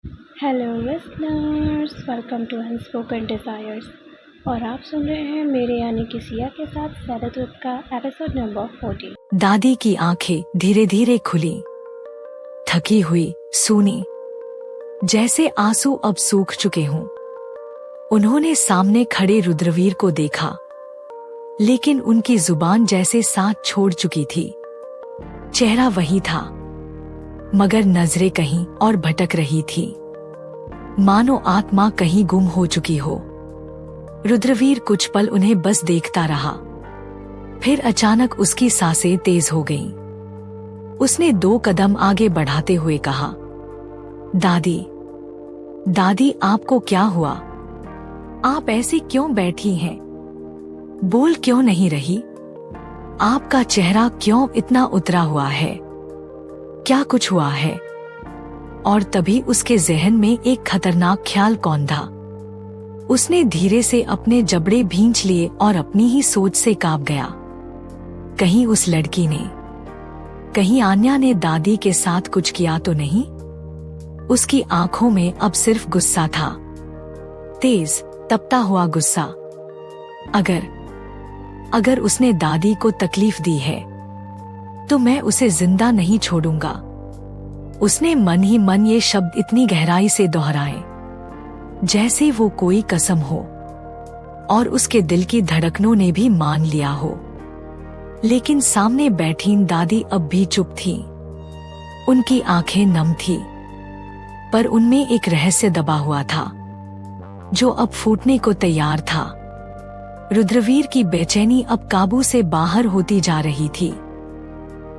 Hello listeners, welcome to unspoken desires. और आप सुन रहे हैं मेरे यानी कि सिया के साथ सैरतुत का एपिसोड नंबर 40। दादी की आंखें धीरे धीरे खुली, थकी हुई, सूनी, जैसे आंसू अब सूख चुके हों। उन्होंने सामने खड़े रुद्रवीर को देखा, लेकिन उनकी जुबान जैसे साथ छोड़ चुकी थी। चेहरा वही था, मगर नजरें कहीं और भटक रही थी, मानो आत्मा कहीं गुम हो चुकी हो। रुद्रवीर कुछ पल उन्हें बस देखता रहा, फिर अचानक उसकी सांसें तेज हो गईं। उसने 2 कदम आगे बढ़ाते हुए कहा, दादी, दादी आपको क्या हुआ? आप ऐसी क्यों बैठी हैं? बोल क्यों नहीं रही? आपका चेहरा क्यों इतना उतरा हुआ है? क्या कुछ हुआ है? और तभी उसके जहन में एक खतरनाक ख्याल कौंधा। उसने धीरे से अपने जबड़े भींच लिए और अपनी ही सोच से कांप गया। कहीं उस लड़की ने, कहीं आन्या ने दादी के साथ कुछ किया तो नहीं? उसकी आंखों में अब सिर्फ गुस्सा था, तेज तपता हुआ गुस्सा। अगर उसने दादी को तकलीफ दी है तो मैं उसे जिंदा नहीं छोड़ूंगा। उसने मन ही मन ये शब्द इतनी गहराई से दोहराए जैसे वो कोई कसम हो, और उसके दिल की धड़कनों ने भी मान लिया हो। लेकिन सामने बैठी दादी अब भी चुप थी। उनकी आंखें नम थी, पर उनमें एक रहस्य दबा हुआ था जो अब फूटने को तैयार था। रुद्रवीर की बेचैनी अब काबू से बाहर होती जा रही थी।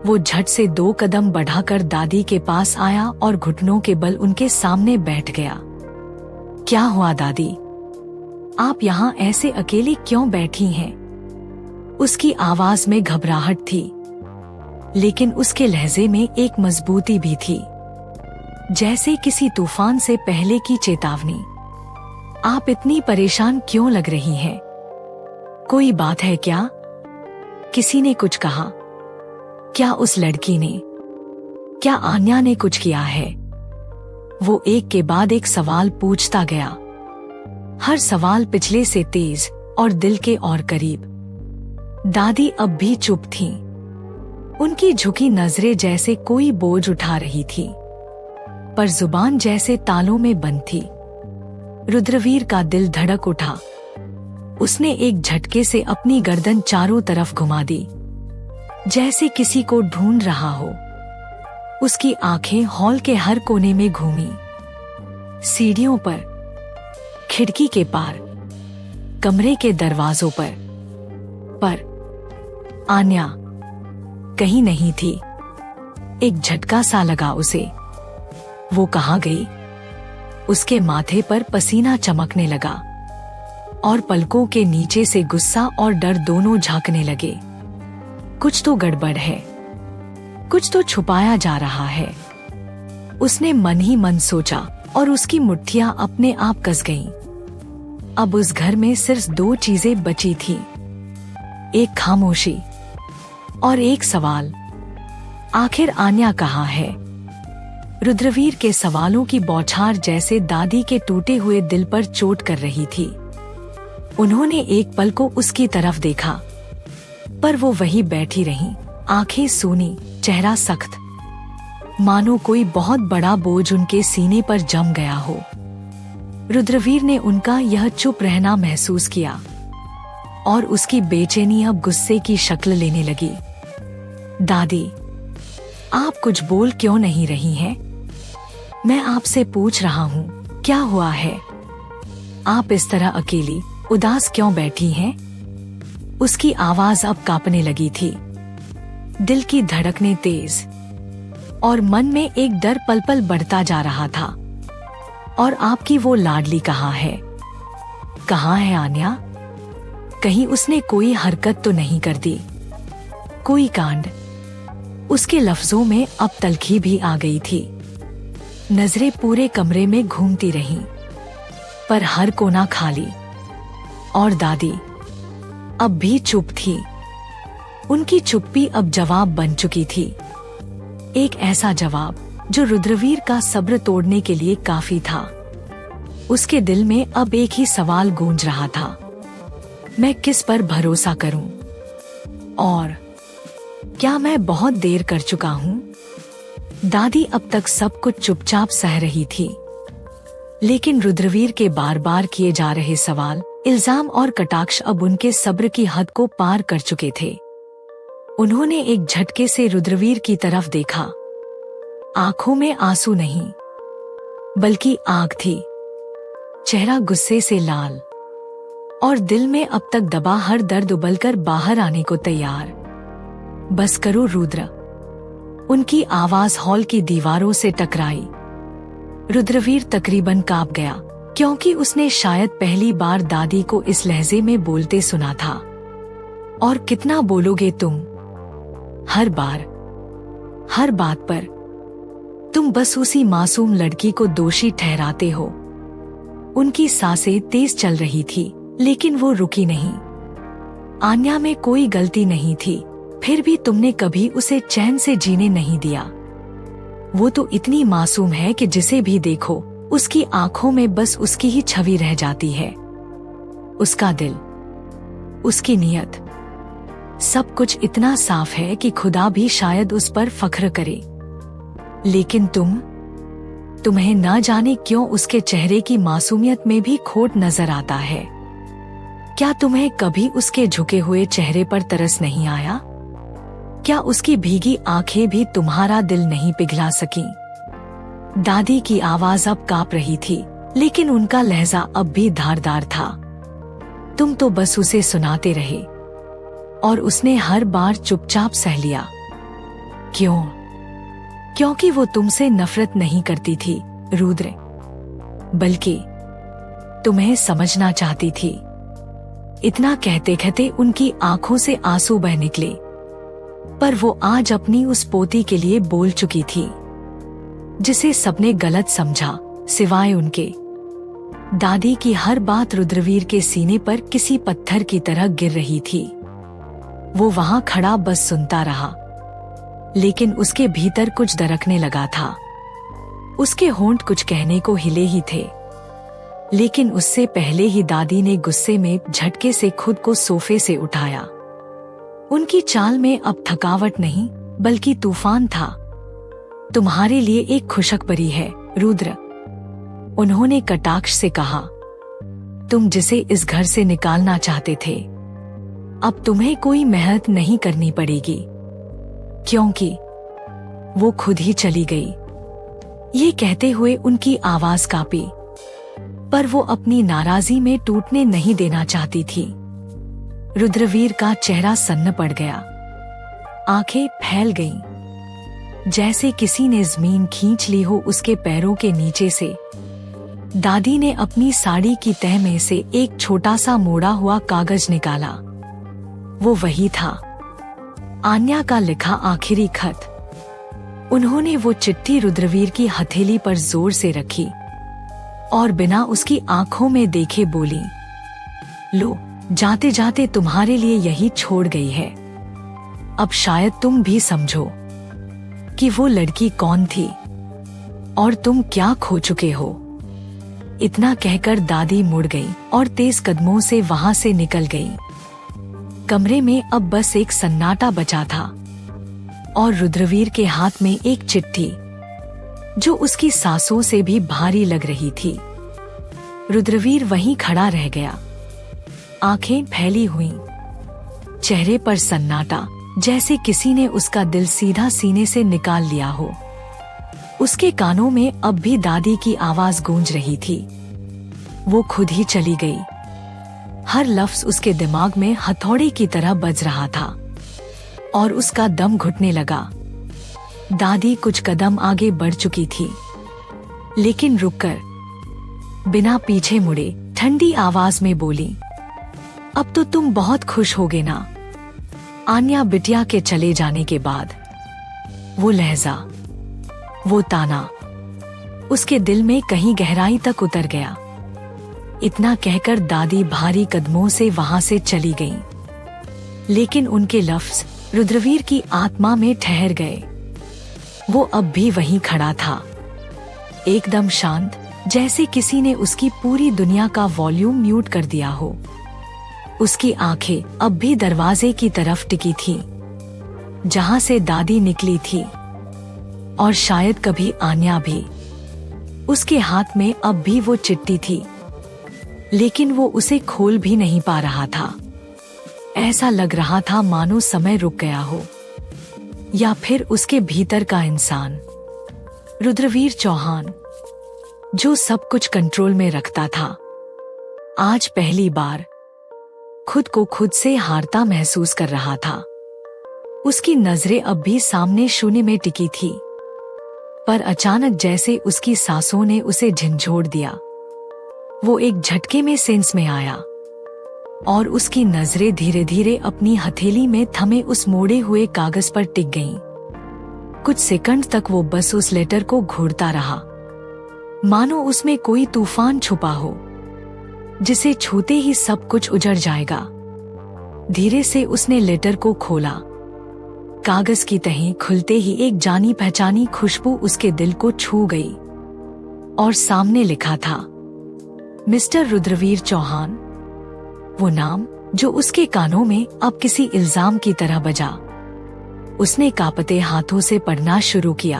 वो झट से 2 कदम बढ़ाकर दादी के पास आया और घुटनों के बल उनके सामने बैठ गया। क्या हुआ दादी? आप यहाँ ऐसे अकेली क्यों बैठी हैं? उसकी आवाज में घबराहट थी, लेकिन उसके लहजे में एक मजबूती भी थी, जैसे किसी तूफान से पहले की चेतावनी। आप इतनी परेशान क्यों लग रही हैं? कोई बात है क्या? किसी ने कुछ कहा? क्या उस लड़की ने, क्या आन्या ने कुछ किया है? वो एक के बाद एक सवाल पूछता गया, हर सवाल पिछले से तेज और दिल के और करीब। दादी अब भी चुप थीं। उनकी झुकी नजरें जैसे कोई बोझ उठा रही थी, पर जुबान जैसे तालों में बंद थी। रुद्रवीर का दिल धड़क उठा। उसने एक झटके से अपनी गर्दन चारों तरफ घुमा दी, जैसे किसी को ढूंढ रहा हो। उसकी आंखें हॉल के हर कोने में घूमी, सीढ़ियों पर, खिड़की के पार, कमरे के दरवाजों पर आन्या कहीं नहीं थी। एक झटका सा लगा उसे। वो कहाँ गई? उसके माथे पर पसीना चमकने लगा और पलकों के नीचे से गुस्सा और डर दोनों झांकने लगे। कुछ तो गड़बड़ है, कुछ तो छुपाया जा रहा है। उसने मन ही मन सोचा और उसकी मुट्ठियां अपने आप कस गईं। अब उस घर में सिर्फ 2 चीजें बची थीं, एक खामोशी और एक सवाल, आखिर आन्या कहाँ है? रुद्रवीर के सवालों की बौछार जैसे दादी के टूटे हुए दिल पर चोट कर रही थी। उन्होंने एक पल को उसकी तरफ देखा, पर वो वही बैठी रहीं, आंखें सूनी, चेहरा सख्त, मानो कोई बहुत बड़ा बोझ उनके सीने पर जम गया हो। रुद्रवीर ने उनका यह चुप रहना महसूस किया, और उसकी बेचैनी अब गुस्से की शक्ल लेने लगी। दादी, आप कुछ बोल क्यों नहीं रही हैं? मैं आपसे पूछ रहा हूँ, क्या हुआ है? आप इस तरह अकेली, उदास क्यों बैठी हैं? उसकी आवाज अब कांपने लगी थी, दिल की धड़कनें तेज, और मन में एक डर पल पल बढ़ता जा रहा था। और आपकी वो लाडली कहाँ है? कहाँ है आन्या? कहीं उसने कोई हरकत तो नहीं कर दी, कोई कांड? उसके लफ्जों में अब तल्खी भी आ गई थी। नजरें पूरे कमरे में घूमती रहीं, पर हर कोना खाली। और दादी अब भी चुप थी। उनकी चुप्पी अब जवाब बन चुकी थी, एक ऐसा जवाब जो रुद्रवीर का सब्र तोड़ने के लिए काफी था। उसके दिल में अब एक ही सवाल गूंज रहा था, मैं किस पर भरोसा करूं? और क्या मैं बहुत देर कर चुका हूं? दादी अब तक सब कुछ चुपचाप सह रही थी, लेकिन रुद्रवीर के बार बार किए जा रहे सवाल, इल्जाम और कटाक्ष अब उनके सब्र की हद को पार कर चुके थे। उन्होंने एक झटके से रुद्रवीर की तरफ देखा। आंखों में आंसू नहीं, बल्कि आग थी। चेहरा गुस्से से लाल और दिल में अब तक दबा हर दर्द उबलकर बाहर आने को तैयार। बस करो रुद्र। उनकी आवाज हॉल की दीवारों से टकराई। रुद्रवीर तकरीबन कांप गया, क्योंकि उसने शायद पहली बार दादी को इस लहजे में बोलते सुना था। और कितना बोलोगे तुम? हर बार, हर बात पर तुम बस उसी मासूम लड़की को दोषी ठहराते हो। उनकी सांसें तेज चल रही थी, लेकिन वो रुकी नहीं। आन्या में कोई गलती नहीं थी, फिर भी तुमने कभी उसे चैन से जीने नहीं दिया। वो तो इतनी मासूम है कि जिसे भी देखो उसकी आंखों में बस उसकी ही छवि रह जाती है। उसका दिल, उसकी नीयत, सब कुछ इतना साफ है कि खुदा भी शायद उस पर फख्र करे। लेकिन तुम्हें ना जाने क्यों उसके चेहरे की मासूमियत में भी खोट नजर आता है। क्या तुम्हें कभी उसके झुके हुए चेहरे पर तरस नहीं आया? क्या उसकी भीगी आंखें भी तुम्हारा दिल नहीं पिघला सकी? दादी की आवाज अब कांप रही थी, लेकिन उनका लहजा अब भी धारदार था। तुम तो बस उसे सुनाते रहे और उसने हर बार चुपचाप सह लिया। क्यों? क्योंकि वो तुमसे नफरत नहीं करती थी रुद्र, बल्कि तुम्हें समझना चाहती थी। इतना कहते कहते उनकी आंखों से आंसू बह निकले, पर वो आज अपनी उस पोती के लिए बोल चुकी थी, जिसे सबने गलत समझा सिवाय उनके। दादी की हर बात रुद्रवीर के सीने पर किसी पत्थर की तरह गिर रही थी। वो वहां खड़ा बस सुनता रहा, लेकिन उसके भीतर कुछ दरकने लगा था। उसके होंठ कुछ कहने को हिले ही थे, लेकिन उससे पहले ही दादी ने गुस्से में झटके से खुद को सोफे से उठाया। उनकी चाल में अब थकावट नहीं, बल्कि तूफान था। तुम्हारे लिए एक खुशखबरी है रुद्र, उन्होंने कटाक्ष से कहा। तुम जिसे इस घर से निकालना चाहते थे, अब तुम्हें कोई मेहनत नहीं करनी पड़ेगी, क्योंकि वो खुद ही चली गई। ये कहते हुए उनकी आवाज कांपी, पर वो अपनी नाराजगी में टूटने नहीं देना चाहती थी। रुद्रवीर का चेहरा सन्न पड़ गया, आंखें फैल गईं, जैसे किसी ने जमीन खींच ली हो उसके पैरों के नीचे से। दादी ने अपनी साड़ी की तह में से एक छोटा सा मोड़ा हुआ कागज निकाला। वो वही था, आन्या का लिखा आखिरी खत। उन्होंने वो चिट्ठी रुद्रवीर की हथेली पर जोर से रखी और बिना उसकी आंखों में देखे बोली, लो, जाते जाते तुम्हारे लिए यही छोड़ गई है। अब शायद तुम भी समझो कि वो लड़की कौन थी और तुम क्या खो चुके हो। इतना कहकर दादी मुड़ गई और तेज कदमों से वहां से निकल गई। कमरे में अब बस एक सन्नाटा बचा था और रुद्रवीर के हाथ में एक चिट्ठी, जो उसकी सांसों से भी भारी लग रही थी। रुद्रवीर वहीं खड़ा रह गया, आंखें फैली हुई, चेहरे पर सन्नाटा, जैसे किसी ने उसका दिल सीधा सीने से निकाल लिया हो। उसके कानों में अब भी दादी की आवाज गूंज रही थी, वो खुद ही चली गई। हर लफ्ज उसके दिमाग में हथौड़े की तरह बज रहा था और उसका दम घुटने लगा। दादी कुछ कदम आगे बढ़ चुकी थी, लेकिन रुककर बिना पीछे मुड़े ठंडी आवाज में बोली, अब तो तुम बहुत खुश होगे ना। आन्या बिटिया के चले जाने के बाद वो लहजा, वो ताना उसके दिल में कहीं गहराई तक उतर गया। इतना कहकर दादी भारी कदमों से वहां से चली गईं, लेकिन उनके लफ्ज रुद्रवीर की आत्मा में ठहर गए। वो अब भी वहीं खड़ा था, एकदम शांत, जैसे किसी ने उसकी पूरी दुनिया का वॉल्यूम म्यूट कर दिया हो। उसकी आंखें अब भी दरवाजे की तरफ टिकी थीं, जहां से दादी निकली थी, और शायद कभी आन्या भी। उसके हाथ में अब भी वो चिट्ठी थी, लेकिन वो उसे खोल भी नहीं पा रहा था। ऐसा लग रहा था मानो समय रुक गया हो, या फिर उसके भीतर का इंसान, रुद्रवीर चौहान, जो सब कुछ कंट्रोल में रखता था, आज पहली बार खुद को खुद से हारता महसूस कर रहा था। उसकी नजरें अब भी सामने शून्य में टिकी थी, पर अचानक जैसे उसकी सांसों ने उसे झंझोड़ दिया। वो एक झटके में सेंस में आया, और उसकी नजरें धीरे धीरे अपनी हथेली में थमे उस मोड़े हुए कागज पर टिक गईं। कुछ सेकंड तक वो बस उस लेटर को घूरता रहा, मानो उसमें कोई तूफान छुपा हो, जिसे छूते ही सब कुछ उजड़ जाएगा। धीरे से उसने लेटर को खोला। कागज की तहें खुलते ही एक जानी पहचानी खुशबू उसके दिल को छू गई, और सामने लिखा था, मिस्टर रुद्रवीर चौहान। वो नाम जो उसके कानों में अब किसी इल्जाम की तरह बजा। उसने कांपते हाथों से पढ़ना शुरू किया।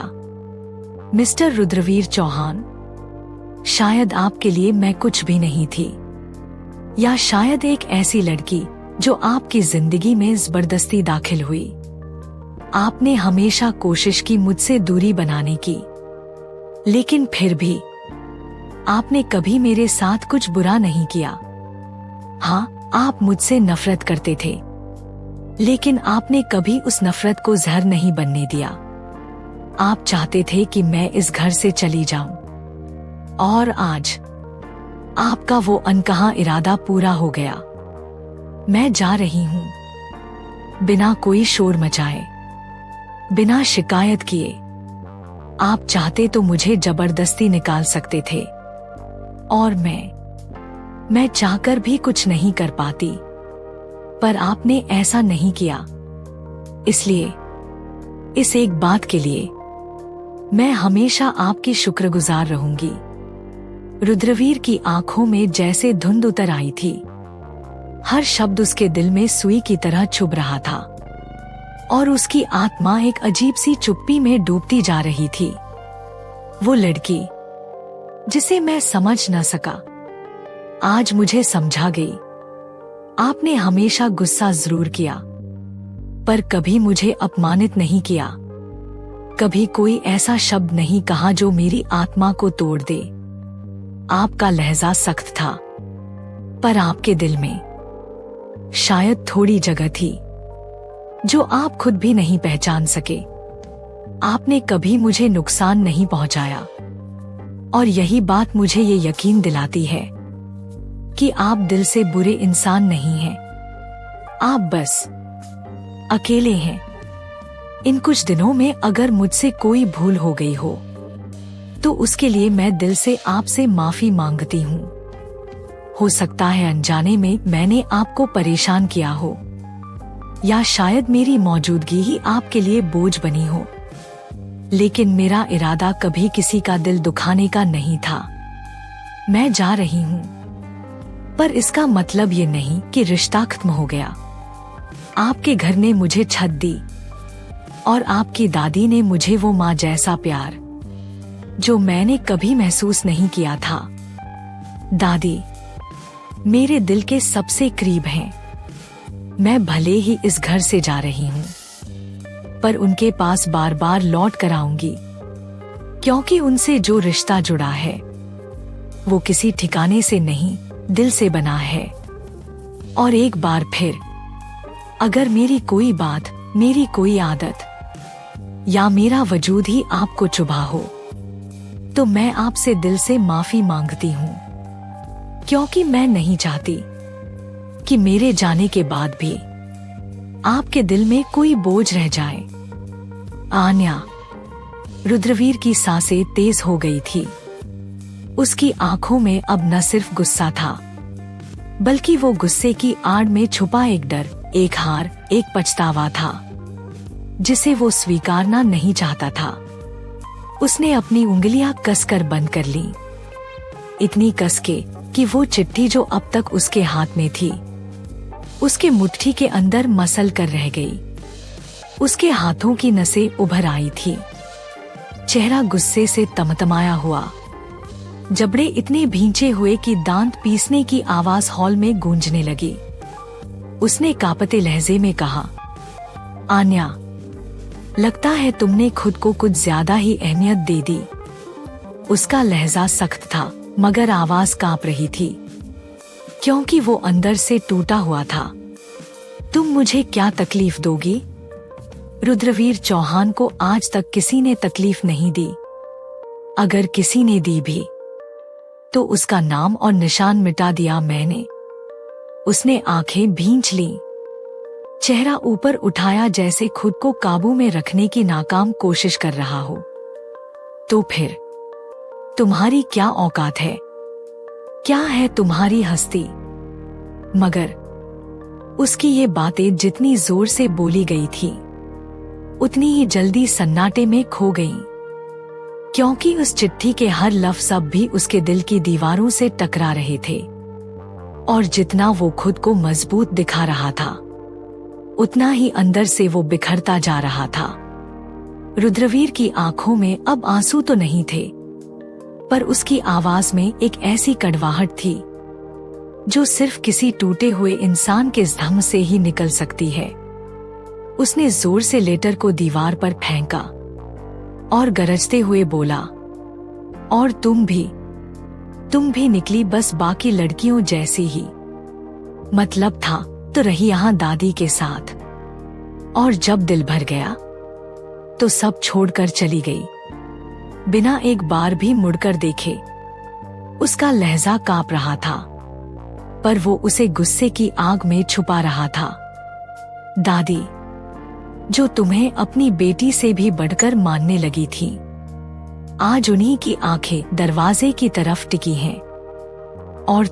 मिस्टर रुद्रवीर चौहान, शायद आपके लिए मैं कुछ भी नहीं थी, या शायद एक ऐसी लड़की जो आपकी जिंदगी में जबरदस्ती दाखिल हुई। आपने हमेशा कोशिश की मुझसे दूरी बनाने की, लेकिन फिर भी आपने कभी मेरे साथ कुछ बुरा नहीं किया। हाँ, आप मुझसे नफरत करते थे, लेकिन आपने कभी उस नफरत को जहर नहीं बनने दिया। आप चाहते थे कि मैं इस घर से चली जाऊं, और आज आपका वो अनकहा इरादा पूरा हो गया। मैं जा रही हूं, बिना कोई शोर मचाए, बिना शिकायत किए। आप चाहते तो मुझे जबरदस्ती निकाल सकते थे, और मैं चाहकर भी कुछ नहीं कर पाती, पर आपने ऐसा नहीं किया। इसलिए इस एक बात के लिए मैं हमेशा आपकी शुक्रगुजार रहूंगी। रुद्रवीर की आंखों में जैसे धुंध उतर आई थी। हर शब्द उसके दिल में सुई की तरह चुभ रहा था, और उसकी आत्मा एक अजीब सी चुप्पी में डूबती जा रही थी। वो लड़की जिसे मैं समझ न सका, आज मुझे समझा गई। आपने हमेशा गुस्सा जरूर किया, पर कभी मुझे अपमानित नहीं किया। कभी कोई ऐसा शब्द नहीं कहा जो मेरी आत्मा को तोड़ दे। आपका लहजा सख्त था, पर आपके दिल में शायद थोड़ी जगह थी जो आप खुद भी नहीं पहचान सके। आपने कभी मुझे नुकसान नहीं पहुंचाया, और यही बात मुझे ये यकीन दिलाती है कि आप दिल से बुरे इंसान नहीं हैं। आप बस अकेले हैं। इन कुछ दिनों में अगर मुझसे कोई भूल हो गई हो, तो उसके लिए मैं दिल से आपसे माफी मांगती हूँ। हो सकता है अनजाने में मैंने आपको परेशान किया हो, या शायद मेरी मौजूदगी ही आपके लिए बोझ बनी हो, लेकिन मेरा इरादा कभी किसी का दिल दुखाने का नहीं था। मैं जा रही हूँ, पर इसका मतलब ये नहीं कि रिश्ता खत्म हो गया। आपके घर ने मुझे छत दी, और आपकी दादी ने मुझे वो माँ जैसा प्यार जो मैंने कभी महसूस नहीं किया था। दादी मेरे दिल के सबसे करीब हैं। मैं भले ही इस घर से जा रही हूँ, पर उनके पास बार बार लौट कर आऊंगी, क्योंकि उनसे जो रिश्ता जुड़ा है वो किसी ठिकाने से नहीं, दिल से बना है। और एक बार फिर, अगर मेरी कोई बात, मेरी कोई आदत या मेरा वजूद ही आपको चुभा हो, तो मैं आपसे दिल से माफी मांगती हूँ, क्योंकि मैं नहीं चाहती कि मेरे जाने के बाद भी आपके दिल में कोई बोझ रह जाए। आन्या। रुद्रवीर की सांसें तेज हो गई थी। उसकी आंखों में अब न सिर्फ गुस्सा था, बल्कि वो गुस्से की आड़ में छुपा एक डर, एक हार, एक पछतावा था, जिसे वो स्वीकारना नहीं चाहता था। उसने अपनी उंगलियां कसकर बंद कर ली, इतनी कस के कि वो चिट्ठी जो अब तक उसके हाथ में थी उसके मुट्ठी के अंदर मसल कर रह गई। उसके हाथों की नसें उभर आई थी, चेहरा गुस्से से तमतमाया हुआ, जबड़े इतने भींचे हुए कि दांत पीसने की आवाज हॉल में गूंजने लगी। उसने कांपते लहजे में कहा, आन्या, लगता है तुमने खुद को कुछ ज्यादा ही अहमियत दे दी। उसका लहजा सख्त था मगर आवाज कांप रही थी, क्योंकि वो अंदर से टूटा हुआ था। तुम मुझे क्या तकलीफ दोगी? रुद्रवीर चौहान को आज तक किसी ने तकलीफ नहीं दी। अगर किसी ने दी भी तो उसका नाम और निशान मिटा दिया मैंने। उसने आंखें भींच लीं, चेहरा ऊपर उठाया जैसे खुद को काबू में रखने की नाकाम कोशिश कर रहा हो। तो फिर तुम्हारी क्या औकात है? क्या है तुम्हारी हस्ती? मगर उसकी ये बातें जितनी जोर से बोली गई थी उतनी ही जल्दी सन्नाटे में खो गईं, क्योंकि उस चिट्ठी के हर लफ्ज अब भी उसके दिल की दीवारों से टकरा रहे थे। और जितना वो खुद को मजबूत दिखा रहा था उतना ही अंदर से वो बिखरता जा रहा था। रुद्रवीर की आंखों में अब आंसू तो नहीं थे, पर उसकी आवाज में एक ऐसी कड़वाहट थी जो सिर्फ किसी टूटे हुए इंसान के धम से ही निकल सकती है। उसने जोर से लेटर को दीवार पर फेंका और गरजते हुए बोला, और तुम भी निकली बस बाकी लड़कियों जैसी ही। मतलब था तो रही यहाँ दादी के साथ, और जब दिल भर गया तो सब छोड़कर चली गई, बिना एक बार भी मुड़कर देखे। उसका लहजा कांप रहा था, पर वो उसे गुस्से की आग में छुपा रहा था। दादी, जो तुम्हें अपनी बेटी से भी बढ़कर मानने लगी थी, आज उन्हीं की आंखें दरवाजे की तरफ टिकी हैं। और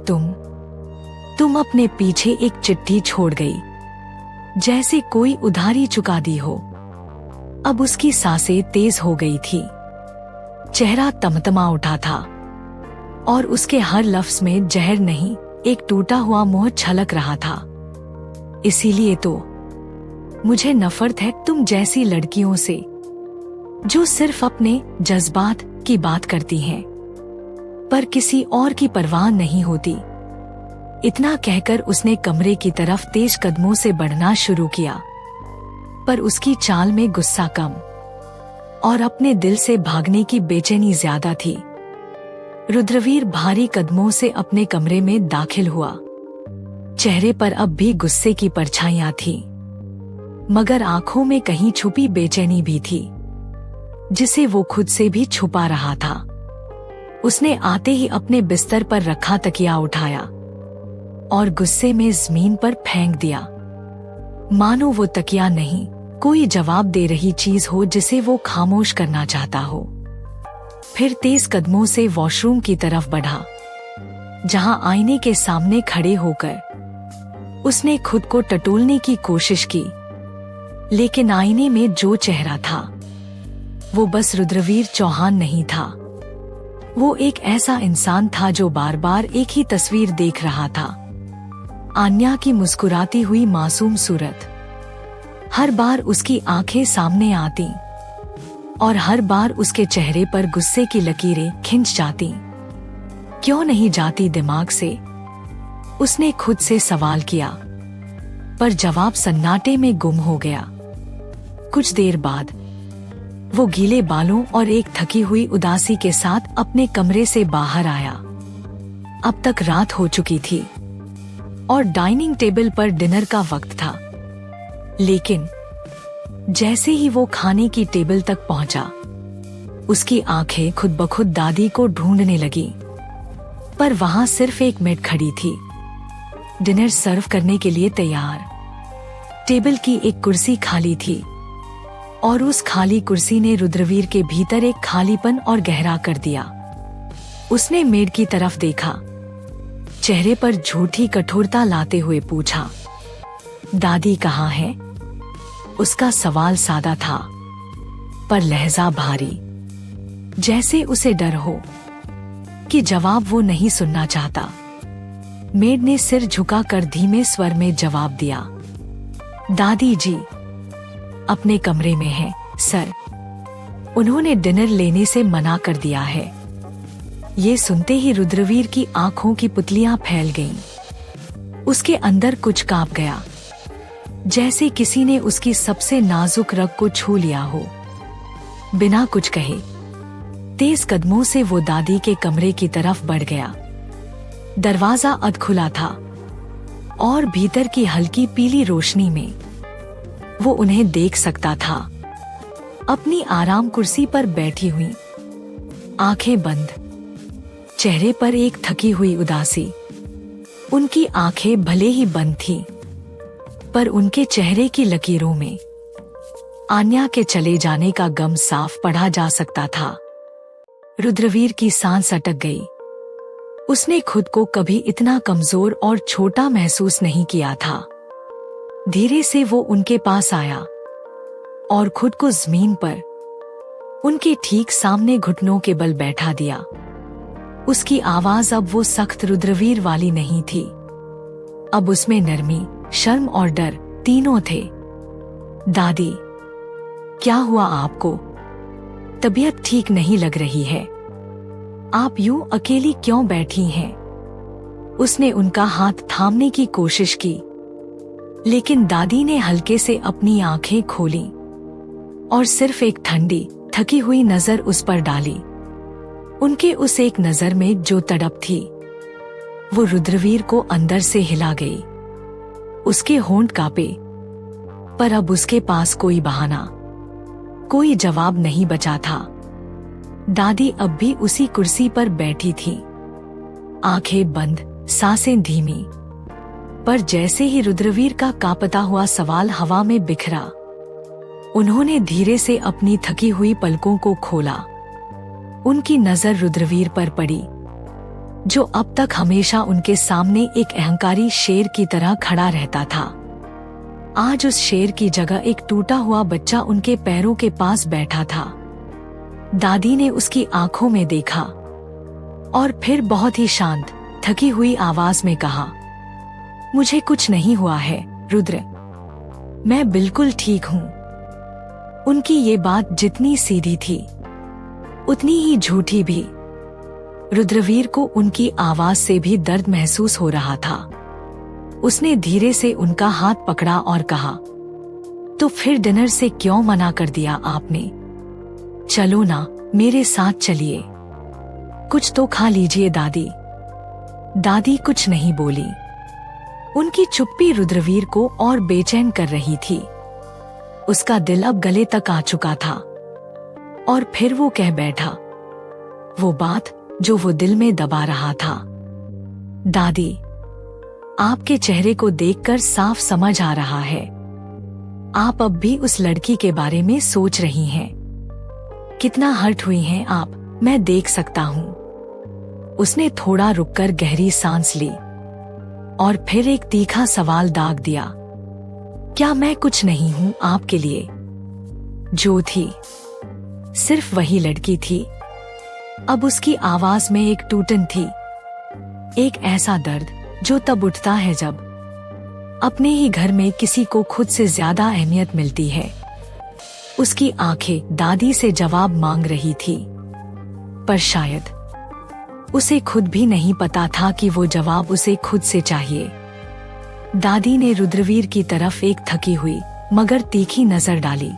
तुम अपने पीछे एक चिट्ठी छोड़ गई, जैसे कोई उधारी चुका दी हो। अब उसकी सांसें तेज हो गई थी, चेहरा तमतमा उठा था, और उसके हर लफ्ज में जहर नहीं, एक टूटा हुआ मुंह छलक रहा था। इसीलिए तो मुझे नफरत है तुम जैसी लड़कियों से, जो सिर्फ अपने जज्बात की बात करती हैं, पर किसी और की परवाह नहीं होती। इतना कहकर उसने कमरे की तरफ तेज कदमों से बढ़ना शुरू किया, पर उसकी चाल में गुस्सा कम और अपने दिल से भागने की बेचैनी ज्यादा थी। रुद्रवीर भारी कदमों से अपने कमरे में दाखिल हुआ। चेहरे पर अब भी गुस्से की परछाइयां थीं, मगर आंखों में कहीं छुपी बेचैनी भी थी, जिसे वो खुद से भी छुपा रहा था। उसने आते ही अपने बिस्तर पर रखा तकिया उठाया और गुस्से में जमीन पर फेंक दिया, मानो वो तकिया नहीं, कोई जवाब दे रही चीज हो जिसे वो खामोश करना चाहता हो। फिर तेज कदमों से वॉशरूम की तरफ बढ़ा, जहां आईने के सामने खड़े होकर उसने खुद को टटोलने की कोशिश की, लेकिन आईने में जो चेहरा था वो बस रुद्रवीर चौहान नहीं था। वो एक ऐसा इंसान था जो बार बार एक ही तस्वीर देख रहा था, आन्या की मुस्कुराती हुई मासूम सूरत। हर बार उसकी आंखें सामने आती और हर बार उसके चेहरे पर गुस्से की लकीरें खिंच जाती। क्यों नहीं जाती दिमाग से? उसने खुद से सवाल किया, पर जवाब सन्नाटे में गुम हो गया। कुछ देर बाद वो गीले बालों और एक थकी हुई उदासी के साथ अपने कमरे से बाहर आया। अब तक रात हो चुकी थी और डाइनिंग टेबल पर डिनर का वक्त था, लेकिन जैसे ही वो खाने की टेबल तक पहुंचा, उसकी आंखें खुद ब खुद दादी को ढूंढने लगी, पर वहां सिर्फ एक मेड खड़ी थी, डिनर सर्व करने के लिए तैयार। टेबल की एक कुर्सी खाली थी और उस खाली कुर्सी ने रुद्रवीर के भीतर एक खालीपन और गहरा कर दिया। उसने मेड की तरफ देखा, चेहरे पर झूठी कठोरता लाते हुए पूछा, दादी कहाँ है? उसका सवाल सादा था, पर लहजा भारी। जैसे उसे डर हो कि जवाब वो नहीं सुनना चाहता। मेड ने सिर झुकाकर धीमे स्वर में जवाब दिया, दादी जी अपने कमरे में हैं, सर। उन्होंने डिनर लेने से मना कर दिया है। ये सुनते ही रुद्रवीर की आंखों की पुतलियां फैल गईं। उसके अंदर कुछ कांप गया, जैसे किसी ने उसकी सबसे नाजुक रग को छू लिया हो। बिना कुछ कहे तेज कदमों से वो दादी के कमरे की तरफ बढ़ गया। दरवाजा अध खुला था और भीतर की हल्की पीली रोशनी में वो उन्हें देख सकता था, अपनी आराम कुर्सी पर बैठी हुई, आंखें बंद, चेहरे पर एक थकी हुई उदासी। उनकी आंखें भले ही बंद थीं, पर उनके चेहरे की लकीरों में आन्या के चले जाने का गम साफ पढ़ा जा सकता था। रुद्रवीर की सांस अटक गई। उसने खुद को कभी इतना कमजोर और छोटा महसूस नहीं किया था। धीरे से वो उनके पास आया और खुद को जमीन पर उनके ठीक सामने घुटनों के बल बैठा दिया। उसकी आवाज अब वो सख्त रुद्रवीर वाली नहीं थी। अब उसमें नरमी, शर्म और डर तीनों थे। दादी, क्या हुआ आपको? तबीयत ठीक नहीं लग रही है। आप यूं अकेली क्यों बैठी हैं? उसने उनका हाथ थामने की कोशिश की, लेकिन दादी ने हल्के से अपनी आंखें खोली और सिर्फ एक ठंडी, थकी हुई नजर उस पर डाली। उनके उस एक नजर में जो तड़प थी, वो रुद्रवीर को अंदर से हिला गई। उसके होंठ कांपे, पर अब उसके पास कोई बहाना, कोई जवाब नहीं बचा था। दादी अब भी उसी कुर्सी पर बैठी थी, आंखें बंद, सांसें धीमी। पर जैसे ही रुद्रवीर का कांपता हुआ सवाल हवा में बिखरा, उन्होंने धीरे से अपनी थकी हुई पलकों को खोला। उनकी नजर रुद्रवीर पर पड़ी, जो अब तक हमेशा उनके सामने एक अहंकारी शेर की तरह खड़ा रहता था। आज उस शेर की जगह एक टूटा हुआ बच्चा उनके पैरों के पास बैठा था। दादी ने उसकी आंखों में देखा और फिर बहुत ही शांत, थकी हुई आवाज में कहा, मुझे कुछ नहीं हुआ है रुद्र, मैं बिल्कुल ठीक हूँ। उनकी ये बात जितनी सीधी थी, उतनी ही झूठी भी। रुद्रवीर को उनकी आवाज से भी दर्द महसूस हो रहा था। उसने धीरे से उनका हाथ पकड़ा और कहा, तो फिर डिनर से क्यों मना कर दिया आपने? चलो ना, मेरे साथ चलिए, कुछ तो खा लीजिए दादी। दादी कुछ नहीं बोली। उनकी चुप्पी रुद्रवीर को और बेचैन कर रही थी। उसका दिल अब गले तक आ चुका था और फिर वो कह बैठा वो बात जो वो दिल में दबा रहा था। दादी, आपके चेहरे को देखकर साफ समझ आ रहा है, आप अब भी उस लड़की के बारे में सोच रही हैं। कितना हर्ट हुई हैं आप, मैं देख सकता हूँ। उसने थोड़ा रुककर गहरी सांस ली और फिर एक तीखा सवाल दाग दिया, क्या मैं कुछ नहीं हूँ आपके लिए? जो थी सिर्फ वही लड़की थी। अब उसकी आवाज में एक टूटन थी, एक ऐसा दर्द जो तब उठता है जब अपने ही घर में किसी को खुद से ज्यादा अहमियत मिलती है। उसकी आंखें दादी से जवाब मांग रही थी, पर शायद उसे खुद भी नहीं पता था कि वो जवाब उसे खुद से चाहिए। दादी ने रुद्रवीर की तरफ एक थकी हुई मगर तीखी नजर डाली,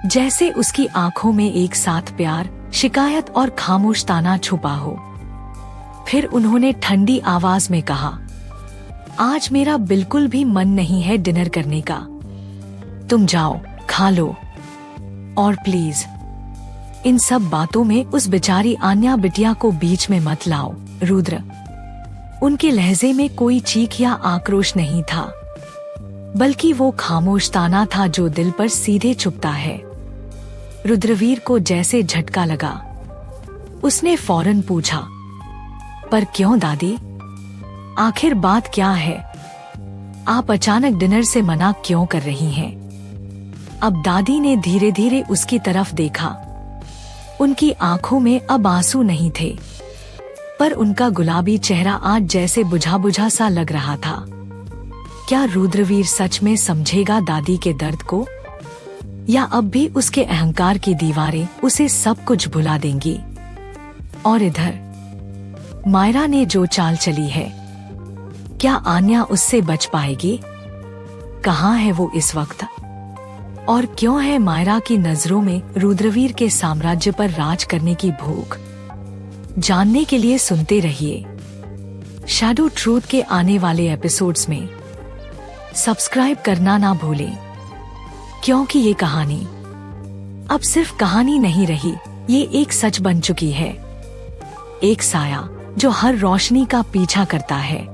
जैसे उसकी आंखों में एक साथ प्यार, शिकायत और खामोश ताना छुपा हो। फिर उन्होंने ठंडी आवाज में कहा, आज मेरा बिल्कुल भी मन नहीं है डिनर करने का। तुम जाओ, खा लो, और प्लीज इन सब बातों में उस बेचारी आन्या बिटिया को बीच में मत लाओ। रुद्र, उनके लहजे में कोई चीख या आक्रोश नहीं था, बल्कि वो खामोश ताना था जो दिल पर सीधे चुभता है। रुद्रवीर को जैसे झटका लगा। उसने फौरन पूछा, पर क्यों दादी? आखिर बात क्या है? आप अचानक डिनर से मना क्यों कर रही हैं? अब दादी ने धीरे धीरे उसकी तरफ देखा। उनकी आंखों में अब आंसू नहीं थे, पर उनका गुलाबी चेहरा आज जैसे बुझा बुझा सा लग रहा था। क्या रुद्रवीर सच में समझेगा दादी के दर्द को, या अब भी उसके अहंकार की दीवारें उसे सब कुछ भुला देंगी? और इधर मायरा ने जो चाल चली है, क्या आन्या उससे बच पाएगी? कहाँ है वो इस वक्त? और क्यों है मायरा की नजरों में रुद्रवीर के साम्राज्य पर राज करने की भूख? जानने के लिए सुनते रहिए शैडो ट्रूथ के आने वाले एपिसोड्स में। सब्सक्राइब करना ना भूलें, क्योंकि ये कहानी अब सिर्फ कहानी नहीं रही, ये एक सच बन चुकी है। एक साया जो हर रोशनी का पीछा करता है।